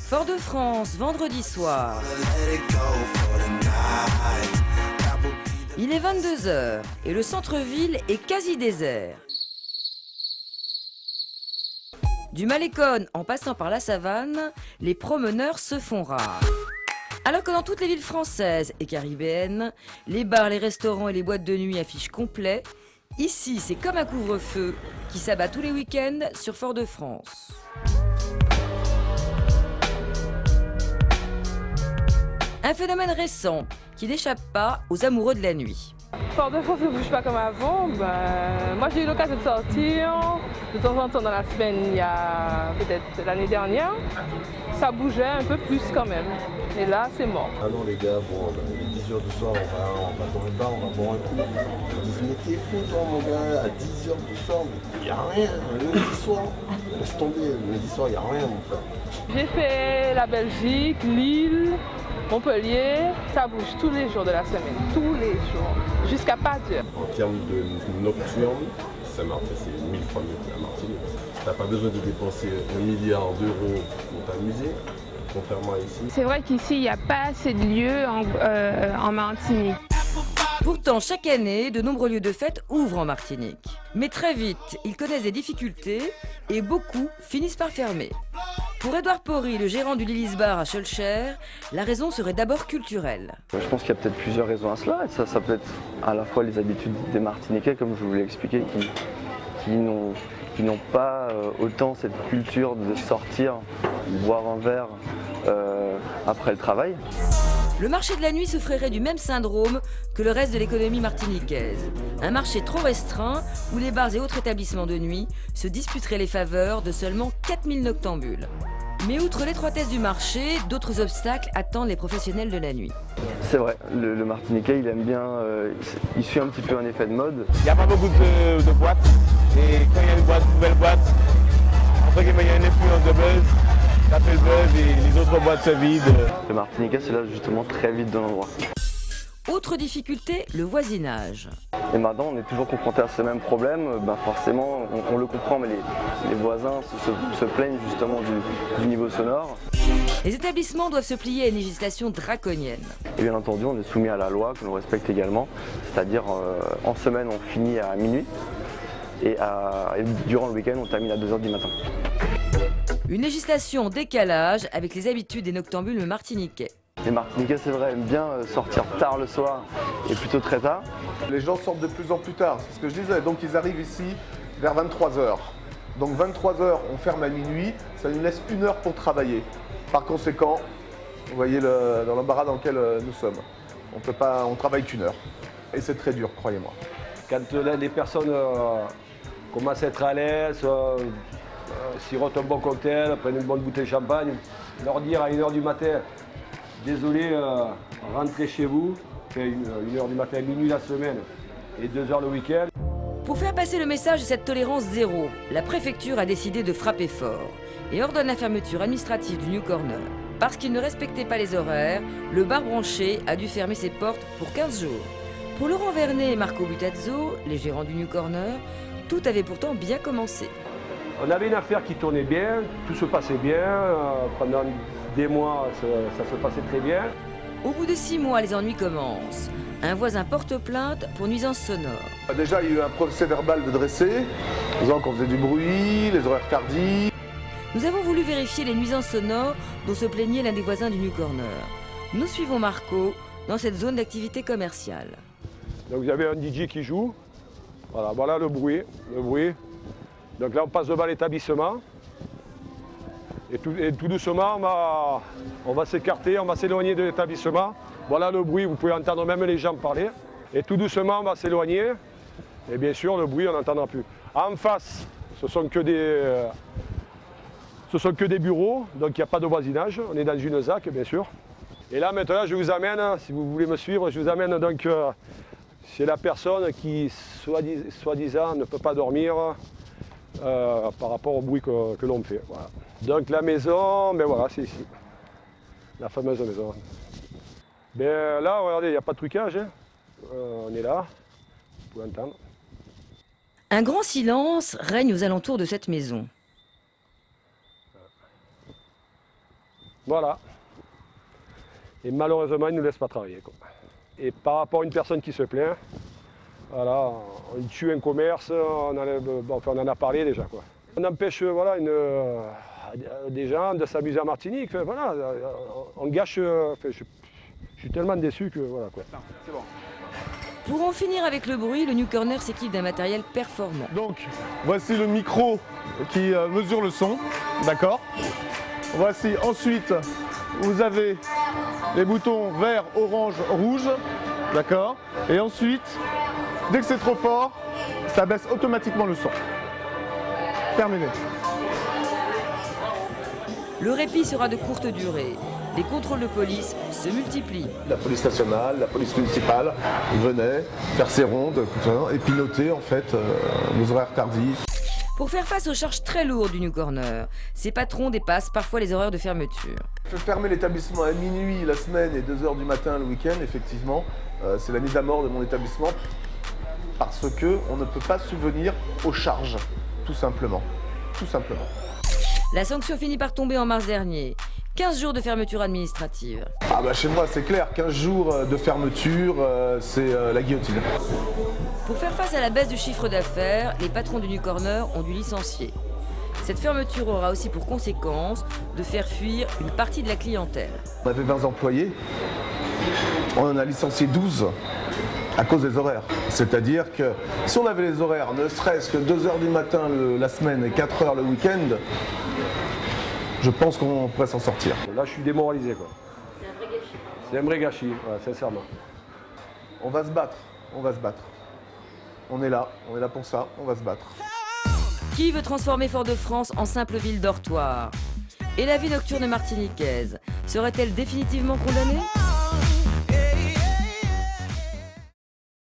Fort-de-France, vendredi soir. Il est 22 h et le centre-ville est quasi désert. Du Malécon en passant par la savane, les promeneurs se font rares. Alors que dans toutes les villes françaises et caribéennes, les bars, les restaurants et les boîtes de nuit affichent complet, ici c'est comme un couvre-feu qui s'abat tous les week-ends sur Fort-de-France. Un phénomène récent qui n'échappe pas aux amoureux de la nuit. Fort-de-France ne bouge pas comme avant. Moi j'ai eu l'occasion de sortir de temps en temps dans la semaine, il y a peut-être l'année dernière. Ça bougeait un peu plus quand même. Et là c'est mort. Ah non les gars, bon, les 10 h du soir on va dans le bar, on va boire un coup. Ils disent mais t'es fou toi mon gars, à 10 h du soir, il n'y a rien, le lundi soir. Laisse tomber, le lundi soir il n'y a rien mon frère. J'ai fait la Belgique, Lille, Montpellier, ça bouge tous les jours de la semaine, tous les jours, jusqu'à pas d'heure. En termes de nocturne, Saint-Martin c'est 1000 fois mieux que la Martinique. Tu n'as pas besoin de dépenser 1 milliard d'euros pour t'amuser, contrairement à ici. C'est vrai qu'ici il n'y a pas assez de lieux en Martinique. Pourtant, chaque année, de nombreux lieux de fête ouvrent en Martinique. Mais très vite, ils connaissent des difficultés et beaucoup finissent par fermer. Pour Édouard Pori, le gérant du Lily's Bar à Schœlcher, la raison serait d'abord culturelle. Je pense qu'il y a peut-être plusieurs raisons à cela. Ça peut être à la fois les habitudes des Martiniquais, comme je vous l'ai expliqué, qui n'ont pas autant cette culture de sortir, boire un verre après le travail. Le marché de la nuit souffrirait du même syndrome que le reste de l'économie martiniquaise. Un marché trop restreint où les bars et autres établissements de nuit se disputeraient les faveurs de seulement 4000 noctambules. Mais outre l'étroitesse du marché, d'autres obstacles attendent les professionnels de la nuit. C'est vrai, le Martiniquais il aime bien, il suit un petit peu un effet de mode. Il n'y a pas beaucoup de boîtes et quand il y a une nouvelle boîte, entre guillemets il y a une influence de buzz. Ça fait le buzz et les autres boîtes se vident. Le Martiniquais c'est là justement très vite dans l'endroit. Autre difficulté, le voisinage. Et maintenant on est toujours confronté à ce même problème, forcément on le comprend mais les voisins se plaignent justement du niveau sonore. Les établissements doivent se plier à une législation draconienne. Et bien entendu on est soumis à la loi que l'on respecte également, c'est-à-dire en semaine on finit à minuit et durant le week-end on termine à 2 h du matin. Une législation en décalage avec les habitudes des noctambules martiniquais. Les Martiniquais, c'est vrai, aiment bien sortir tard le soir et plutôt très tard. Les gens sortent de plus en plus tard, c'est ce que je disais. Donc ils arrivent ici vers 23 h. Donc 23 h, on ferme à minuit, ça nous laisse 1 heure pour travailler. Par conséquent, vous voyez dans l'embarras dans lequel nous sommes. On travaille qu'1 heure. Et c'est très dur, croyez-moi. Quand les personnes commencent à être à l'aise, sirotent un bon cocktail, prennent une bonne bouteille de champagne, leur dire à 1 h du matin, désolé, rentrez chez vous, fait 1 h du matin, minuit la semaine et 2 h le week-end. Pour faire passer le message de cette tolérance zéro, la préfecture a décidé de frapper fort et ordonne la fermeture administrative du New Corner. Parce qu'il ne respectait pas les horaires, le bar branché a dû fermer ses portes pour 15 jours. Pour Laurent Vernet et Marco Butazzo, les gérants du New Corner, tout avait pourtant bien commencé. On avait une affaire qui tournait bien, tout se passait bien, pendant des mois ça se passait très bien. Au bout de 6 mois, les ennuis commencent. Un voisin porte plainte pour nuisance sonore. Déjà, il y a eu un procès verbal de dressé, disant qu'on faisait du bruit, les horaires tardifs. Nous avons voulu vérifier les nuisances sonores dont se plaignait l'un des voisins du New Corner. Nous suivons Marco dans cette zone d'activité commerciale. Donc il y avait un DJ qui joue, voilà le bruit. Donc là on passe devant l'établissement et tout doucement on va s'écarter, on va s'éloigner de l'établissement. Voilà le bruit, vous pouvez entendre même les gens parler. Et tout doucement on va s'éloigner et bien sûr le bruit on n'entendra plus. En face, ce sont que des bureaux, donc il n'y a pas de voisinage, on est dans une ZAC bien sûr. Et là maintenant je vous amène, si vous voulez me suivre, je vous amène donc chez la personne qui soi-disant ne peut pas dormir par rapport au bruit que l'on fait. Voilà. Donc la maison, ben voilà, c'est ici. La fameuse maison. Ben là, regardez, il n'y a pas de trucage. Hein. On est là, vous pouvez entendre. Un grand silence règne aux alentours de cette maison. Voilà. Et malheureusement, ils ne nous laissent pas travailler, quoi. Et par rapport à une personne qui se plaint, voilà, on tue un commerce, on en a parlé déjà, quoi. On empêche voilà, des gens de s'amuser en Martinique. Enfin, voilà, on gâche. Enfin, je suis tellement déçu que voilà, quoi. C'est bon. Pour en finir avec le bruit, le New Corner s'équipe d'un matériel performant. Donc, voici le micro qui mesure le son, d'accord? Voici ensuite, vous avez les boutons vert, orange, rouge, d'accord? Et ensuite, dès que c'est trop fort, ça baisse automatiquement le son. Terminé. Le répit sera de courte durée. Les contrôles de police se multiplient. La police nationale, la police municipale venaient faire ses rondes et puis noter en fait nos horaires tardifs. Pour faire face aux charges très lourdes du New Corner, ces patrons dépassent parfois les horaires de fermeture. Fermer l'établissement à minuit la semaine et 2 h du matin le week-end, effectivement, c'est la mise à mort de mon établissement parce qu'on ne peut pas subvenir aux charges, tout simplement. Tout simplement. La sanction finit par tomber en mars dernier. 15 jours de fermeture administrative. Ah bah chez moi c'est clair, 15 jours de fermeture, c'est la guillotine. Pour faire face à la baisse du chiffre d'affaires, les patrons du New Corner ont dû licencier. Cette fermeture aura aussi pour conséquence de faire fuir une partie de la clientèle. On avait 20 employés, on en a licencié 12 à cause des horaires. C'est-à-dire que si on avait les horaires, ne serait-ce que 2 h du matin la semaine et 4 h le week-end, je pense qu'on pourrait s'en sortir. Là, je suis démoralisé, quoi. C'est un vrai gâchis, ouais, sincèrement. On va se battre, on va se battre. On est là pour ça, on va se battre. Qui veut transformer Fort-de-France en simple ville dortoir? Et la vie nocturne martiniquaise serait-elle définitivement condamnée?